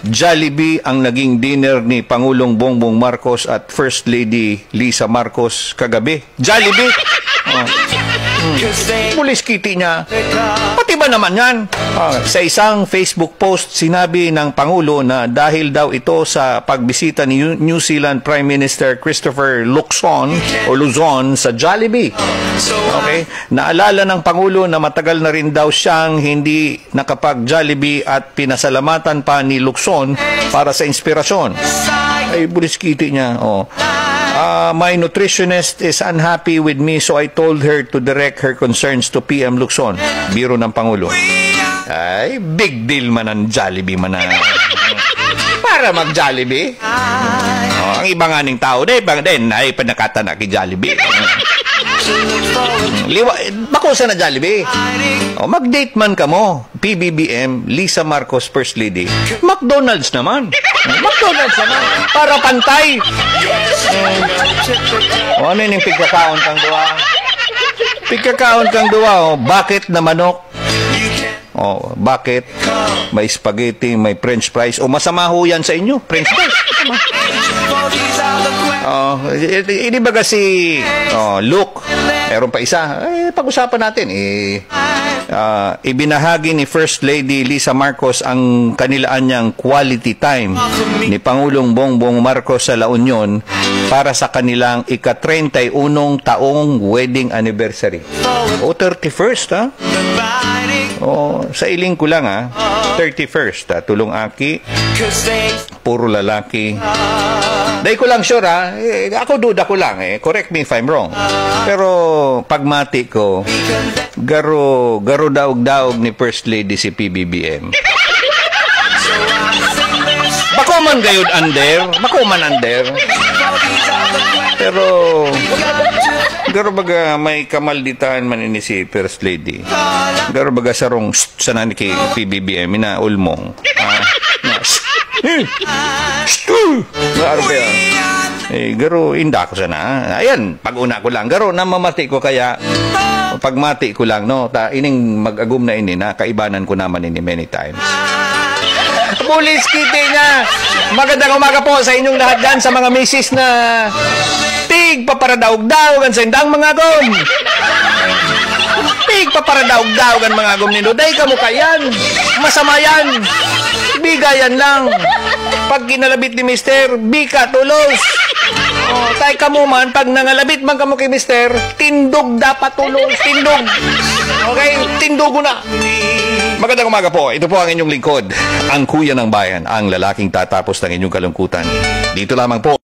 Jollibee ang naging dinner ni Pangulong Bongbong Marcos at First Lady Lisa Marcos kagabi. Jollibee? Pulis kitty niya. Pati ba naman yan? Sa isang Facebook post, sinabi ng Pangulo na dahil daw ito sa pagbisita ni New Zealand Prime Minister Christopher Luxon sa Jollibee. Okay? Naalala ng Pangulo na matagal na rin daw siyang hindi nakapag-Jollibee at pinasalamatan pa ni Luxon para sa inspirasyon. Ay, pulis kitty niya. My nutritionist is unhappy with me, so I told her to direct her concerns to PM Luxon. Biro ng Pangulo. Ay, big deal man ang Jollibee man na. Para mag-Jollibee. Ang iba nga ning tao din ay panakatana kay Jollibee. Bakusa na Jollibee. Mag-date man ka mo. PBBM, Lisa Marcos, First Lady. McDonald's naman. McDonald's naman. Para pantay. Ano yung pigkakaon kang duwa? Pigkakaon kang duwa. Bakit na manok? Bakit? May spaghetti, may french fries. Masama ho yan sa inyo. French fries. Hindi ba kasi Luke, meron pa isa. Pag-usapan natin. Ibinahagi ni First Lady Lisa Marcos ang kanilaan niyang quality time ni Pangulong Bongbong Marcos sa La Union para sa kanilang ika-31 taong wedding anniversary. 31st, ha? Sa iling ko lang, 31st, tulong aki, puro lalaki. Dahil ko lang sure, ako duda ko lang, correct me if I'm wrong. Pero pagmati ko, garo daog-daog ni First Lady si PBBM. Bako man gayud under. Pero garo baga may kamalditan man ini si First Lady. Garo baga sarong sanan kay PBBM ina ulmong. Garo inda ko sana. Ayan, pag-una ko lang. Garo namamati ko kaya pagmati ko lang no. Ining mag-agum na ini na kaibanan ko naman ini many times. Pulis kitty nga. Magandang umaga po sa inyong lahat dyan sa mga misis na tig paparadaog-daogan sa indang mga gom. Tig paparadaog-daogan mga gom nindo. Day ka mo kayan. Masama yan. Bigayan lang. Pag ginalabit ni Mister, bika tulos. Tay ka mo man, pag nangalabit man ka mo kay Mister, tindog dapat tulos. Tindog. Okay? Tindog na. Magandang umaga po. Ito po ang inyong lingkod, ang kuya ng bayan, ang lalaking tatapos ng inyong kalungkutan. Dito lamang po